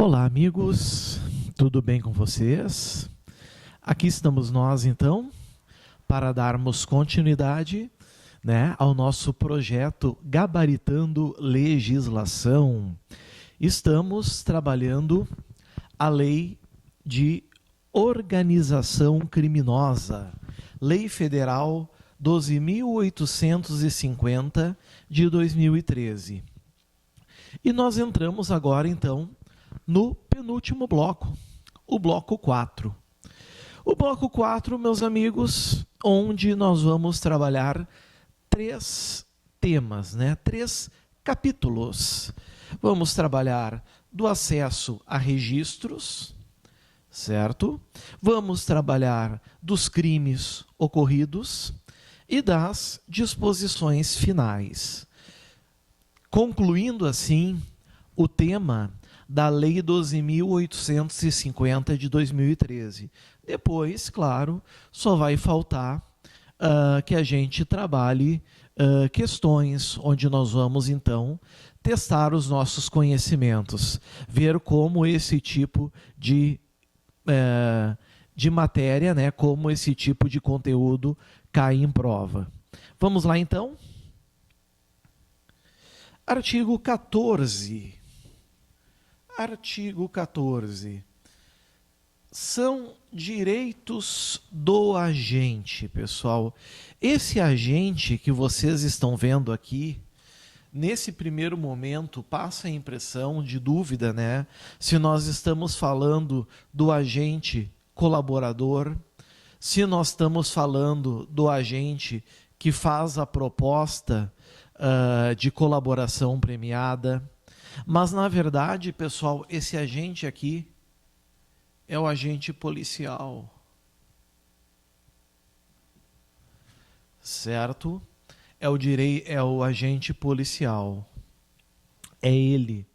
Olá, amigos, tudo bem com vocês? Aqui estamos nós, então, para darmos continuidade, ao nosso projeto Gabaritando Legislação. Estamos trabalhando a Lei de Organização Criminosa, Lei Federal 12.850 de 2013. E nós entramos agora, então, no penúltimo bloco, o bloco 4. O bloco 4, meus amigos, onde nós vamos trabalhar 3 temas, 3 capítulos. Vamos trabalhar do acesso a registros, certo? Vamos trabalhar dos crimes ocorridos e das disposições finais. Concluindo, assim, o tema da Lei 12.850 de 2013. Depois, claro, só vai faltar que a gente trabalhe questões onde nós vamos, então, testar os nossos conhecimentos, ver como esse tipo de matéria, como esse tipo de conteúdo cai em prova. Vamos lá, então? Artigo 14. Artigo 14. São direitos do agente, pessoal. Esse agente que vocês estão vendo aqui, nesse primeiro momento, passa a impressão de dúvida, se nós estamos falando do agente colaborador, se nós estamos falando do agente que faz a proposta de colaboração premiada. Mas, na verdade, pessoal, esse agente aqui é o agente policial. Certo? É o agente policial. É ele.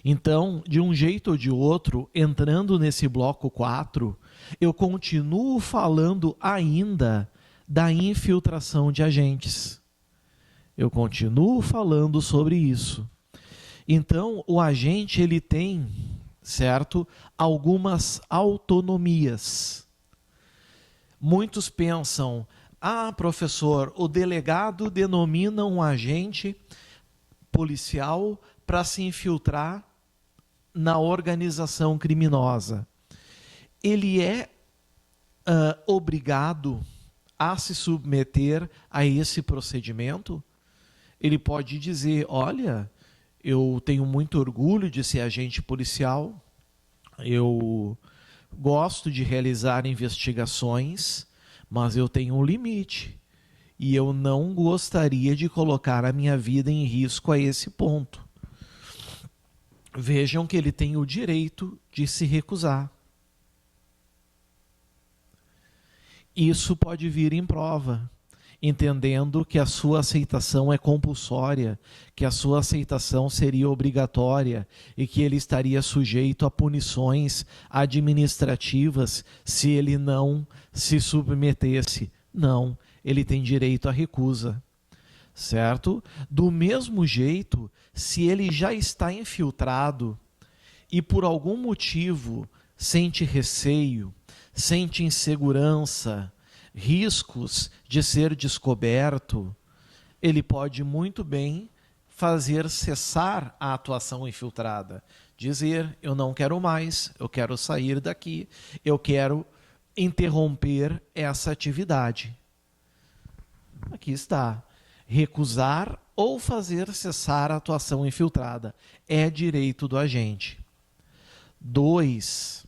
Então, de um jeito ou de outro, entrando nesse bloco 4, eu continuo falando ainda da infiltração de agentes. Eu continuo falando sobre isso. Então, o agente ele tem, certo, algumas autonomias. Muitos pensam, professor, o delegado denomina um agente policial para se infiltrar na organização criminosa. Ele é obrigado a se submeter a esse procedimento? Ele pode dizer, olha, eu tenho muito orgulho de ser agente policial, eu gosto de realizar investigações, mas eu tenho um limite e eu não gostaria de colocar a minha vida em risco a esse ponto. Vejam que ele tem o direito de se recusar. Isso pode vir em prova, entendendo que a sua aceitação é compulsória, que a sua aceitação seria obrigatória e que ele estaria sujeito a punições administrativas se ele não se submetesse. Não, ele tem direito à recusa, certo? Do mesmo jeito, se ele já está infiltrado e por algum motivo sente receio, sente insegurança, riscos de ser descoberto, ele pode muito bem fazer cessar a atuação infiltrada. Dizer, eu não quero mais, eu quero sair daqui, eu quero interromper essa atividade. Aqui está. Recusar ou fazer cessar a atuação infiltrada. É direito do agente. 2.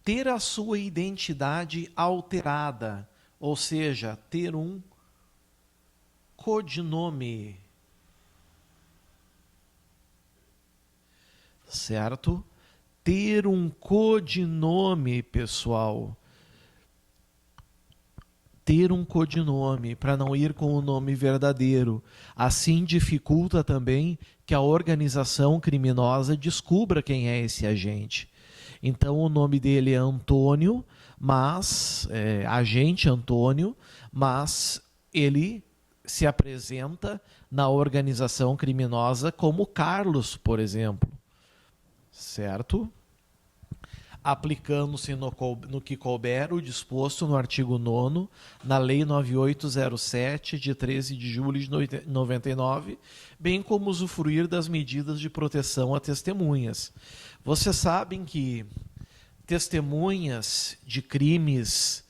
Ter a sua identidade alterada, ou seja, ter um codinome. Certo? Ter um codinome, pessoal. Ter um codinome, para não ir com o nome verdadeiro. Assim dificulta também que a organização criminosa descubra quem é esse agente. Então, o nome dele é Antônio, mas agente Antônio, mas ele se apresenta na organização criminosa como Carlos, por exemplo. certo? Aplicando-se no que couber o disposto no artigo 9º, na Lei 9807, de 13 de julho de 99, bem como usufruir das medidas de proteção a testemunhas. Vocês sabem que testemunhas de crimes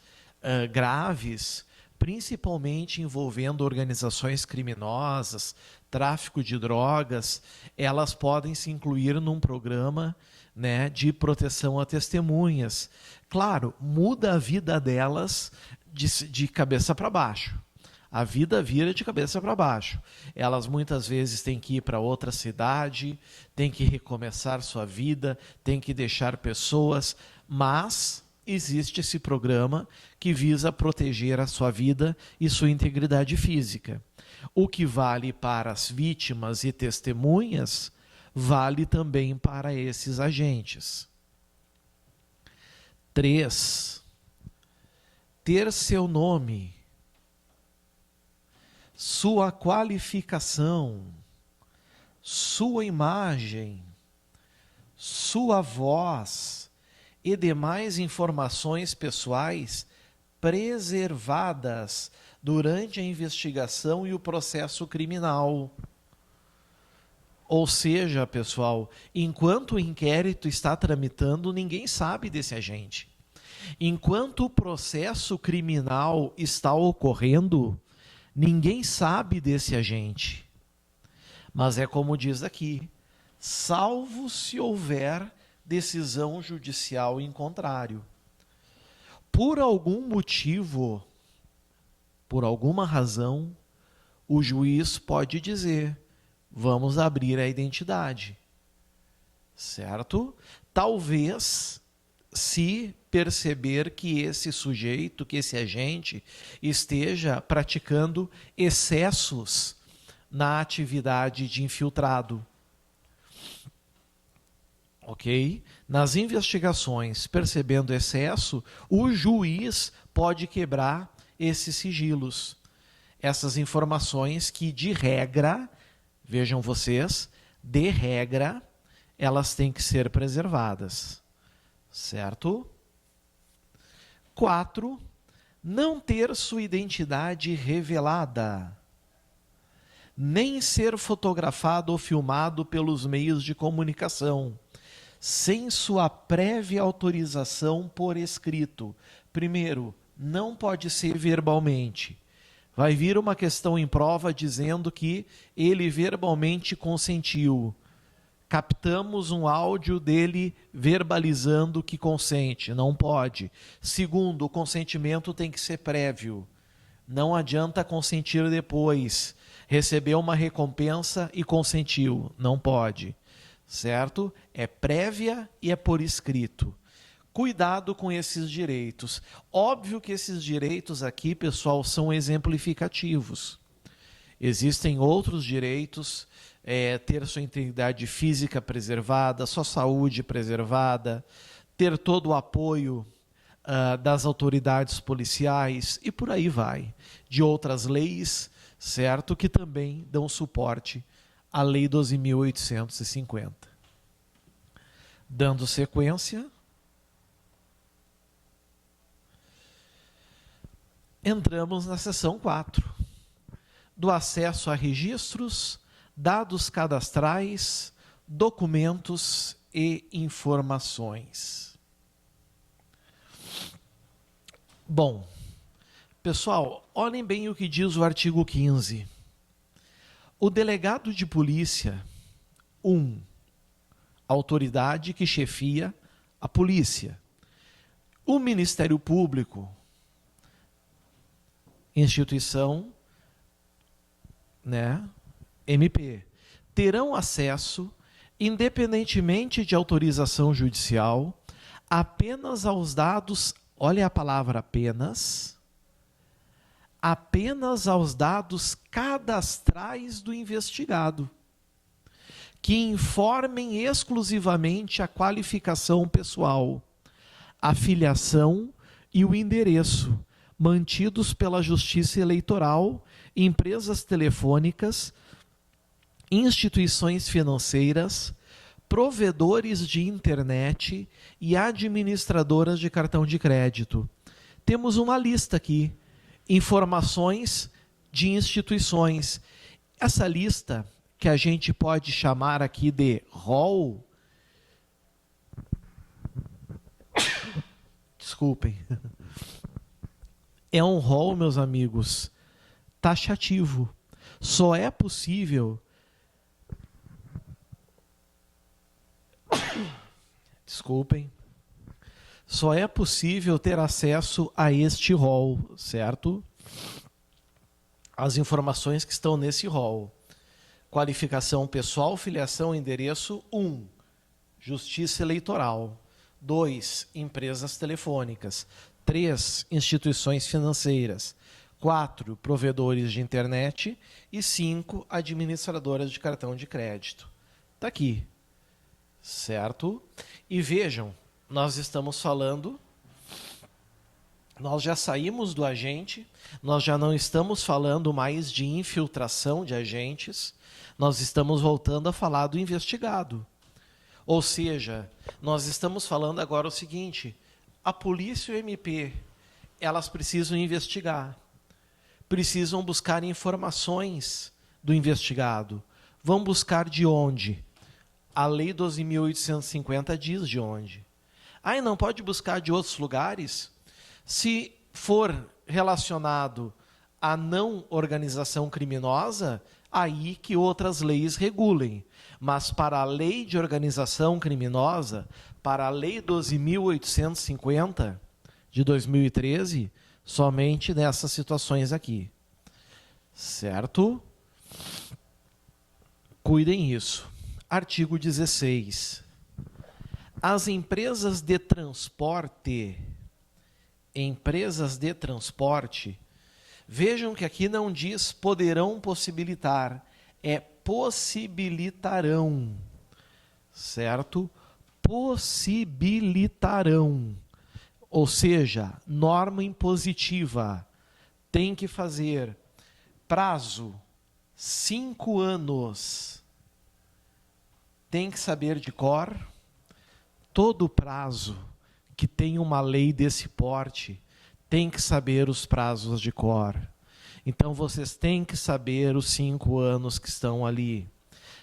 graves, principalmente envolvendo organizações criminosas, tráfico de drogas, elas podem se incluir num programa, né, de proteção a testemunhas. Claro, muda a vida delas de cabeça para baixo. A vida vira de cabeça para baixo. Elas muitas vezes têm que ir para outra cidade, têm que recomeçar sua vida, têm que deixar pessoas, mas existe esse programa que visa proteger a sua vida e sua integridade física. O que vale para as vítimas e testemunhas, vale também para esses agentes. 3. Ter seu nome, sua qualificação, sua imagem, sua voz e demais informações pessoais preservadas durante a investigação e o processo criminal. Ou seja, pessoal, enquanto o inquérito está tramitando, ninguém sabe desse agente. Enquanto o processo criminal está ocorrendo, ninguém sabe desse agente. Mas é como diz aqui, salvo se houver decisão judicial em contrário. Por algum motivo, por alguma razão, o juiz pode dizer: vamos abrir a identidade, certo? Talvez, se perceber que esse sujeito, que esse agente, esteja praticando excessos na atividade de infiltrado. Ok? Nas investigações, percebendo excesso, o juiz pode quebrar esses sigilos. Essas informações que, de regra, vejam vocês, de regra, elas têm que ser preservadas. Certo? 4. Não ter sua identidade revelada, nem ser fotografado ou filmado pelos meios de comunicação, sem sua prévia autorização por escrito. Primeiro, não pode ser verbalmente. Vai vir uma questão em prova dizendo que ele verbalmente consentiu. Captamos um áudio dele verbalizando que consente. Não pode. Segundo, o consentimento tem que ser prévio. Não adianta consentir depois. Recebeu uma recompensa e consentiu. Não pode. Certo? É prévia e é por escrito. Cuidado com esses direitos. Óbvio que esses direitos aqui, pessoal, são exemplificativos. Existem outros direitos, ter sua integridade física preservada, sua saúde preservada, ter todo o apoio das autoridades policiais e por aí vai. De outras leis, certo, que também dão suporte à Lei 12.850. Dando sequência, entramos na seção 4, do acesso a registros, dados cadastrais, documentos e informações. Bom, pessoal, olhem bem o que diz o artigo 15. O delegado de polícia, 1. Autoridade que chefia a polícia. O Ministério Público, instituição, né, MP, terão acesso, independentemente de autorização judicial, apenas aos dados, olha a palavra apenas aos dados cadastrais do investigado, que informem exclusivamente a qualificação pessoal, a filiação e o endereço, mantidos pela Justiça Eleitoral, empresas telefônicas, instituições financeiras, provedores de internet e administradoras de cartão de crédito. Temos uma lista aqui, informações de instituições. Essa lista, que a gente pode chamar aqui de rol, desculpem, é um rol, meus amigos, taxativo. Só é possível, desculpem, só é possível ter acesso a este rol, certo? As informações que estão nesse rol. Qualificação pessoal, filiação, endereço. 1. Justiça eleitoral. 2. Empresas telefônicas. 3. Instituições financeiras. 4. Provedores de internet. E 5. Administradoras de cartão de crédito. Está aqui. Certo? E vejam, nós estamos falando, nós já saímos do agente, nós já não estamos falando mais de infiltração de agentes, nós estamos voltando a falar do investigado. Ou seja, nós estamos falando agora o seguinte, a polícia e o MP, elas precisam investigar, precisam buscar informações do investigado. Vão buscar de onde? A Lei 12.850 diz de onde. Ah, e não pode buscar de outros lugares? Se for relacionado à não organização criminosa, aí que outras leis regulem. Mas para a lei de organização criminosa, para a Lei 12.850 de 2013, somente nessas situações aqui. Certo? Cuidem isso. Artigo 16. As empresas de transporte, vejam que aqui não diz poderão possibilitar, é possibilitarão, certo? Possibilitarão, ou seja, norma impositiva, tem que fazer prazo 5 anos, tem que saber de cor. Todo prazo que tem uma lei desse porte tem que saber os prazos de cor. Então, vocês têm que saber os 5 anos que estão ali.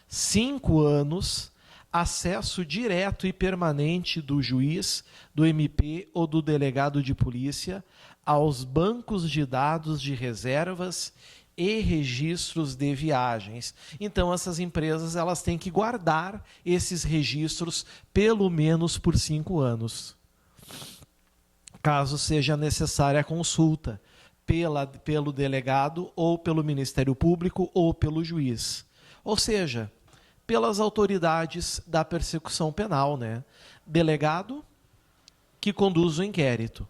5 anos, acesso direto e permanente do juiz, do MP ou do delegado de polícia aos bancos de dados de reservas e registros de viagens. Então, essas empresas elas têm que guardar esses registros pelo menos por 5 anos. Caso seja necessária a consulta pelo delegado ou pelo Ministério Público ou pelo juiz. Ou seja, pelas autoridades da persecução penal, né? Delegado, que conduz o inquérito.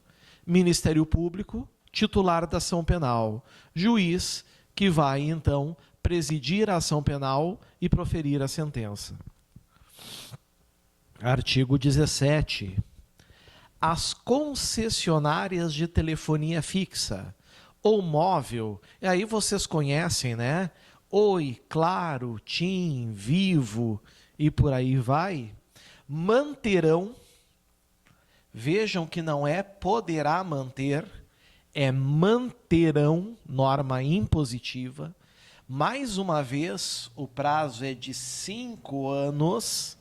Ministério Público, titular da ação penal. Juiz, que vai, então, presidir a ação penal e proferir a sentença. Artigo 17. As concessionárias de telefonia fixa ou móvel, e aí vocês conhecem, né? Oi, Claro, TIM, Vivo e por aí vai, manterão, vejam que não é poderá manter, é manterão, norma impositiva. Mais uma vez, o prazo é de 5 anos,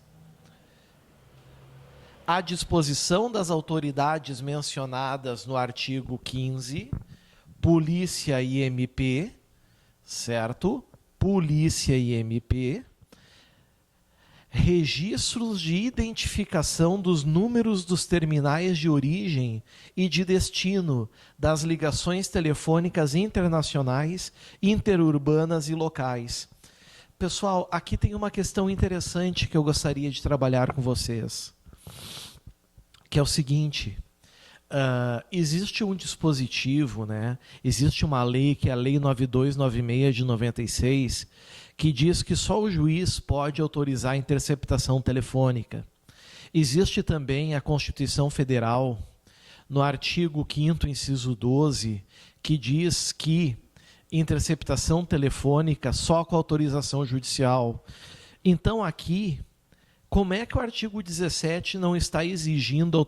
à disposição das autoridades mencionadas no artigo 15, Polícia e MP, certo? Polícia e MP. Registros de identificação dos números dos terminais de origem e de destino das ligações telefônicas internacionais, interurbanas e locais. Pessoal, aqui tem uma questão interessante que eu gostaria de trabalhar com vocês, que é o seguinte, existe um dispositivo, né? Existe uma lei, que é a Lei 9296 de 96, que diz que só o juiz pode autorizar a interceptação telefônica. Existe também a Constituição Federal, no artigo 5º, inciso 12, que diz que interceptação telefônica só com autorização judicial. Então, aqui, Como é que o artigo 17 não está exigindo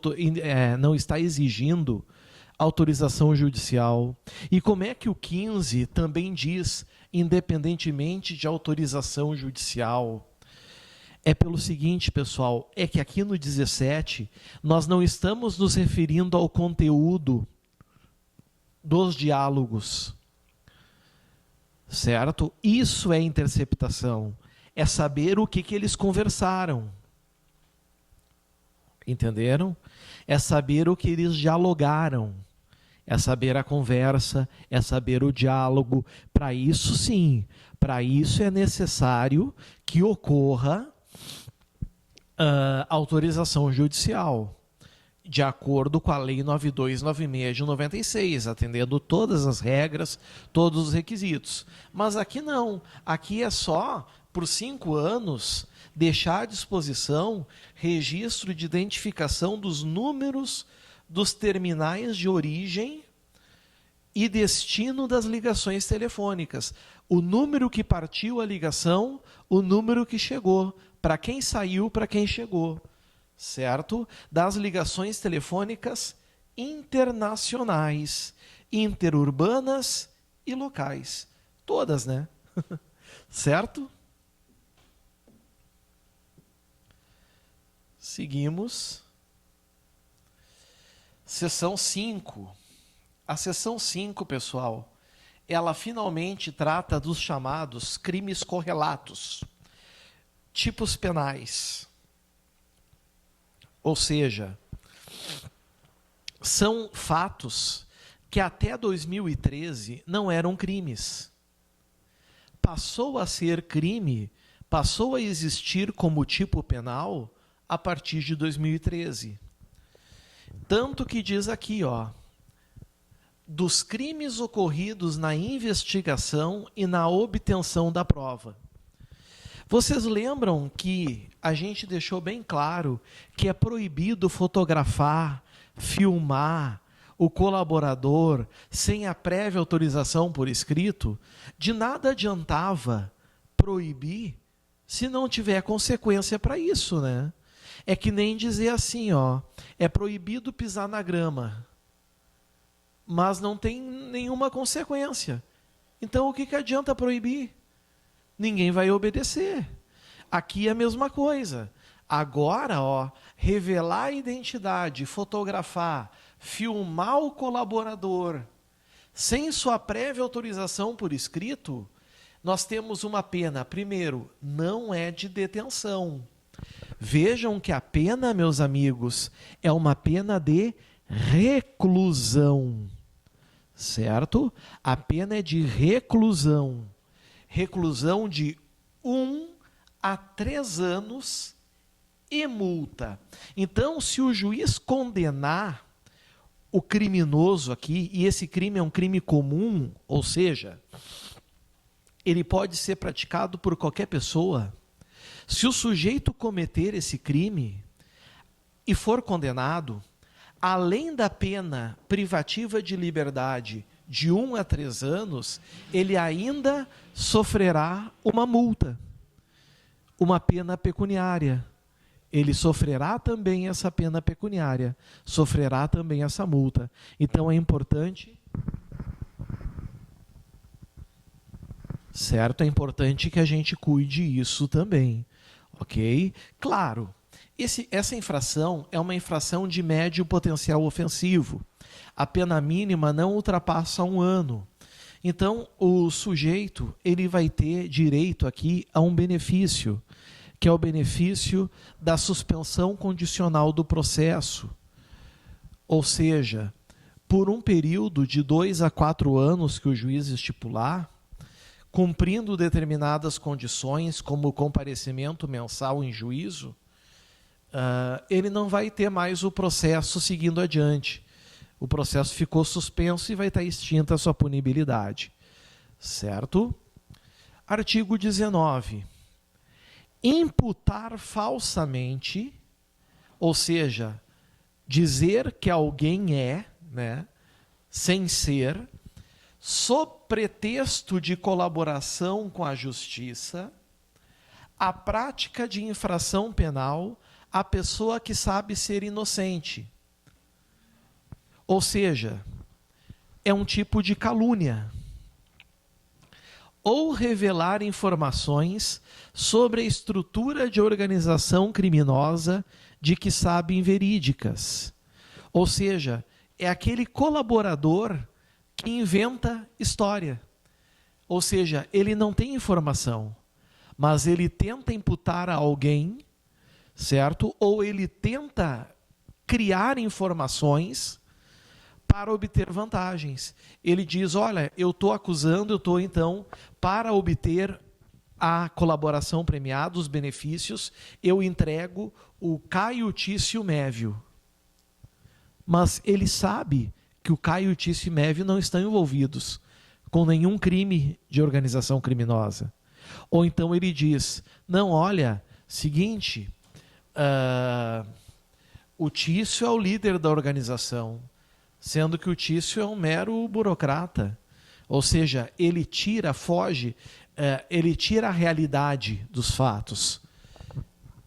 autorização judicial? E como é que o 15 também diz, independentemente de autorização judicial? É pelo seguinte, pessoal, é que aqui no 17 nós não estamos nos referindo ao conteúdo dos diálogos, certo? Isso é interceptação, é saber o que eles conversaram. Entenderam? É saber o que eles dialogaram, é saber a conversa, é saber o diálogo. Para isso, sim, para isso é necessário que ocorra autorização judicial, de acordo com a Lei 9296 de 96, atendendo todas as regras, todos os requisitos. Mas aqui não, aqui é só, por 5 anos, deixar à disposição registro de identificação dos números dos terminais de origem e destino das ligações telefônicas. O número que partiu a ligação, o número que chegou, para quem saiu, para quem chegou, certo? Das ligações telefônicas internacionais, interurbanas e locais. Todas, né? Certo? Seguimos. Seção 5. A seção 5, pessoal, ela finalmente trata dos chamados crimes correlatos, tipos penais. Ou seja, são fatos que até 2013 não eram crimes. Passou a ser crime, passou a existir como tipo penal a partir de 2013. Tanto que diz aqui, ó, dos crimes ocorridos na investigação e na obtenção da prova. Vocês lembram que a gente deixou bem claro que é proibido fotografar, filmar o colaborador sem a prévia autorização por escrito? De nada adiantava proibir se não tiver consequência para isso, né? É que nem dizer assim, ó, é proibido pisar na grama, mas não tem nenhuma consequência. Então o que adianta proibir? Ninguém vai obedecer. Aqui é a mesma coisa. Agora, ó, revelar a identidade, fotografar, filmar o colaborador sem sua prévia autorização por escrito, nós temos uma pena, primeiro, não é de detenção. Vejam que a pena, meus amigos, é uma pena de reclusão, certo? A pena é de reclusão. Reclusão de 1 a 3 anos e multa. Então, se o juiz condenar o criminoso aqui, e esse crime é um crime comum, ou seja, ele pode ser praticado por qualquer pessoa. Se o sujeito cometer esse crime e for condenado, além da pena privativa de liberdade de 1 a 3 anos, ele ainda sofrerá uma multa, uma pena pecuniária. Ele sofrerá também essa pena pecuniária, sofrerá também essa multa. Então é importante, certo? É importante que a gente cuide isso também, ok? Claro, essa infração é uma infração de médio potencial ofensivo. A pena mínima não ultrapassa 1 ano. Então, o sujeito ele vai ter direito aqui a um benefício, que é o benefício da suspensão condicional do processo. Ou seja, por um período de 2 a 4 anos que o juiz estipular, cumprindo determinadas condições, como o comparecimento mensal em juízo, ele não vai ter mais o processo seguindo adiante. O processo ficou suspenso e vai estar extinta a sua punibilidade. Certo? Artigo 19. Imputar falsamente, ou seja, dizer que alguém é, né, sem ser, sob pretexto de colaboração com a justiça, a prática de infração penal a pessoa que sabe ser inocente. Ou seja, é um tipo de calúnia. Ou revelar informações sobre a estrutura de organização criminosa de que sabem verídicas. Ou seja, é aquele colaborador que inventa história. Ou seja, ele não tem informação, mas ele tenta imputar a alguém, certo? Ou ele tenta criar informações para obter vantagens. Ele diz, olha, eu estou acusando, eu estou então, para obter a colaboração premiada, os benefícios, eu entrego o Caio Tício Mévio. Mas ele sabe que o Caio Tício e Mévio não estão envolvidos com nenhum crime de organização criminosa. Ou então ele diz, não, olha, seguinte, o Tício é o líder da organização, sendo que o Tício é um mero burocrata. Ou seja, ele foge, ele tira a realidade dos fatos.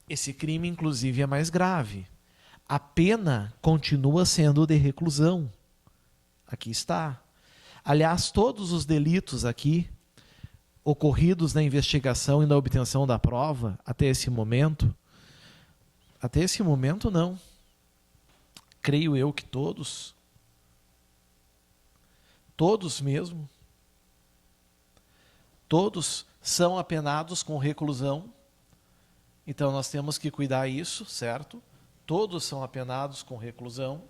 Esse crime, inclusive, é mais grave. A pena continua sendo de reclusão. Aqui está. Aliás, todos os delitos aqui, ocorridos na investigação e na obtenção da prova, até esse momento não. Creio eu que todos mesmo, todos são apenados com reclusão. Então nós temos que cuidar isso, certo? Todos são apenados com reclusão.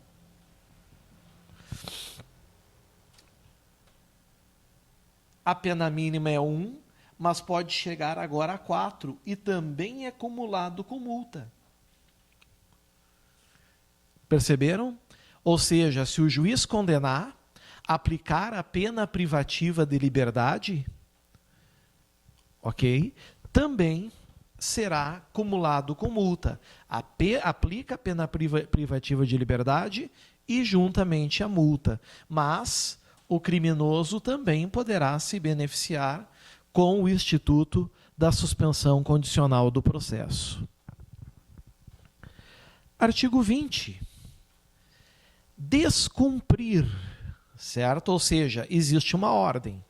A pena mínima é 1, mas pode chegar agora a 4 e também é cumulado com multa. Perceberam? Ou seja, se o juiz condenar, aplicar a pena privativa de liberdade, ok? Também será cumulado com multa. Aplica a pena privativa de liberdade e juntamente a multa. Mas o criminoso também poderá se beneficiar com o instituto da suspensão condicional do processo. Artigo 20. Descumprir, certo? Ou seja, existe uma ordem.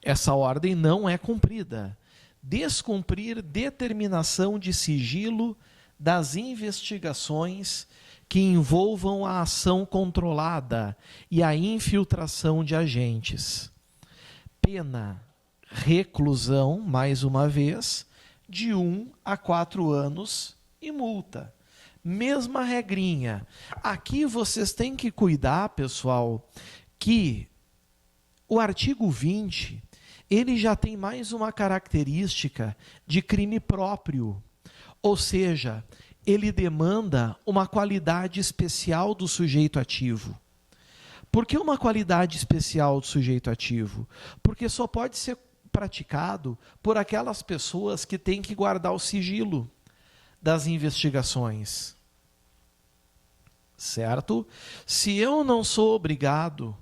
Essa ordem não é cumprida. Descumprir determinação de sigilo das investigações que envolvam a ação controlada e a infiltração de agentes. Pena, reclusão, mais uma vez, de 1 a 4 anos e multa. Mesma regrinha. Aqui vocês têm que cuidar, pessoal, que o artigo 20, ele já tem mais uma característica de crime próprio. Ou seja, ele demanda uma qualidade especial do sujeito ativo. Por que uma qualidade especial do sujeito ativo? Porque só pode ser praticado por aquelas pessoas que têm que guardar o sigilo das investigações. Certo? Se eu não sou obrigado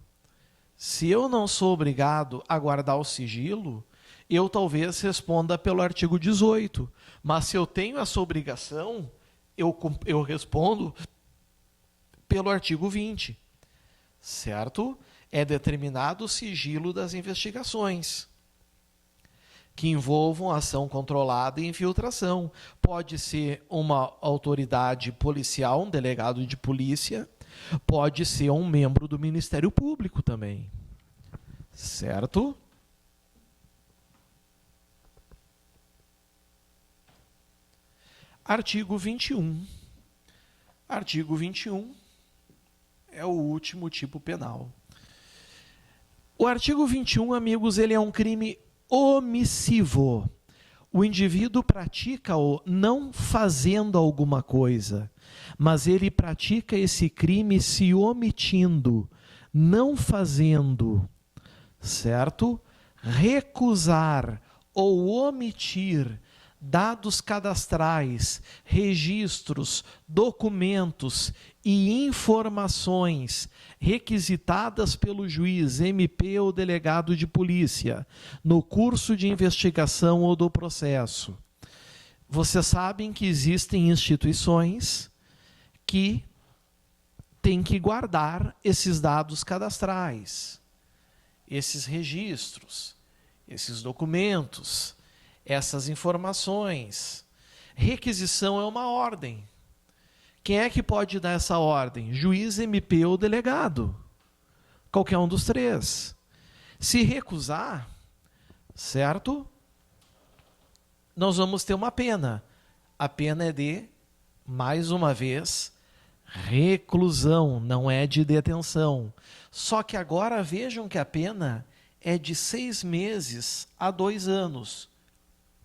a guardar o sigilo, eu talvez responda pelo artigo 18. Mas se eu tenho essa obrigação, eu respondo pelo artigo 20. Certo? É determinado o sigilo das investigações que envolvam ação controlada e infiltração. Pode ser uma autoridade policial, um delegado de polícia, pode ser um membro do Ministério Público também. Certo? Artigo 21. Artigo 21 é o último tipo penal. O artigo 21, amigos, ele é um crime omissivo. O indivíduo pratica-o não fazendo alguma coisa, mas ele pratica esse crime se omitindo, não fazendo, certo? Recusar ou omitir dados cadastrais, registros, documentos e informações requisitadas pelo juiz, MP ou delegado de polícia, no curso de investigação ou do processo. Vocês sabem que existem instituições que têm que guardar esses dados cadastrais, esses registros, esses documentos, essas informações. Requisição é uma ordem. Quem é que pode dar essa ordem? Juiz, MP ou delegado. Qualquer um dos três. Se recusar, certo? Nós vamos ter uma pena. A pena é de, mais uma vez, reclusão, não é de detenção. Só que agora vejam que a pena é de 6 meses a 2 anos,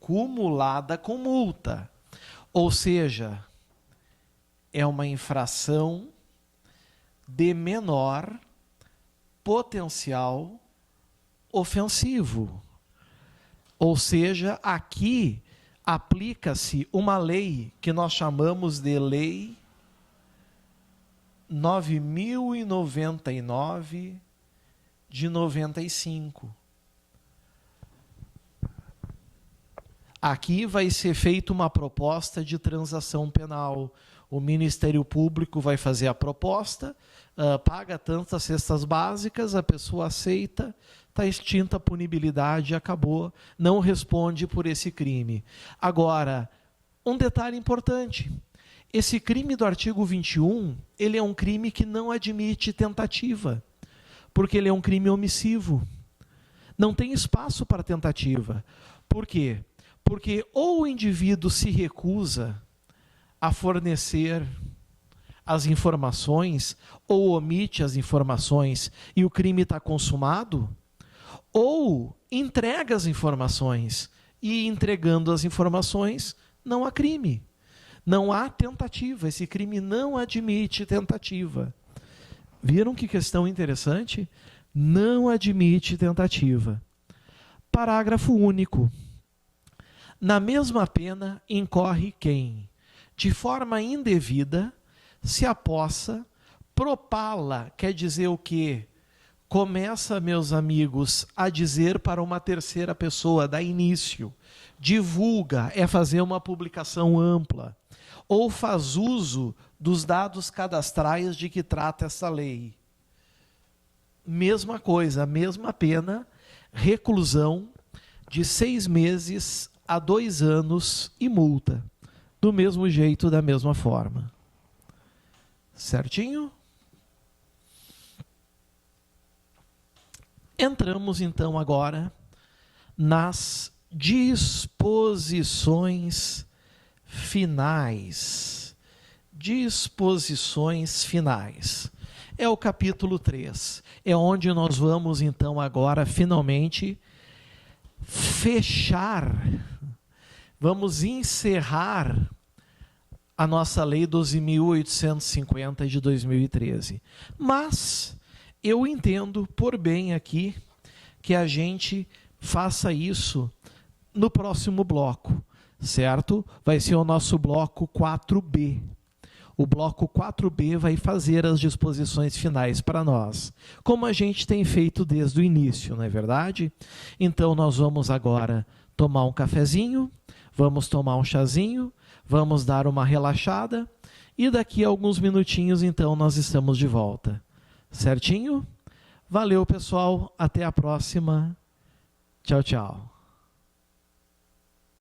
cumulada com multa. Ou seja, é uma infração de menor potencial ofensivo. Ou seja, aqui aplica-se uma lei que nós chamamos de Lei 9.099 de 95. Aqui vai ser feita uma proposta de transação penal. O Ministério Público vai fazer a proposta, paga tantas cestas básicas, a pessoa aceita, está extinta a punibilidade, acabou, não responde por esse crime. Agora, um detalhe importante, esse crime do artigo 21, ele é um crime que não admite tentativa, porque ele é um crime omissivo. Não tem espaço para tentativa. Por quê? Porque ou o indivíduo se recusa a fornecer as informações, ou omite as informações e o crime está consumado, ou entrega as informações, e entregando as informações não há crime. Não há tentativa, esse crime não admite tentativa. Viram que questão interessante? Não admite tentativa. Parágrafo único. Na mesma pena incorre quem, de forma indevida, se apossa, propala, quer dizer o quê? Começa, meus amigos, a dizer para uma terceira pessoa, dá início, divulga, é fazer uma publicação ampla, ou faz uso dos dados cadastrais de que trata essa lei. Mesma coisa, mesma pena, reclusão de 6 meses a 2 anos e multa. Do mesmo jeito, da mesma forma. Certinho? Entramos então agora nas disposições finais. Disposições finais. É o capítulo 3. É onde nós vamos então agora finalmente fechar, vamos encerrar a nossa Lei 12.850 de 2013. Mas eu entendo por bem aqui que a gente faça isso no próximo bloco, certo? Vai ser o nosso bloco 4B. O bloco 4B vai fazer as disposições finais para nós, como a gente tem feito desde o início, não é verdade? Então nós vamos agora tomar um cafezinho, vamos tomar um chazinho, vamos dar uma relaxada e daqui a alguns minutinhos então nós estamos de volta. Certinho? Valeu, pessoal. Até a próxima. Tchau, tchau.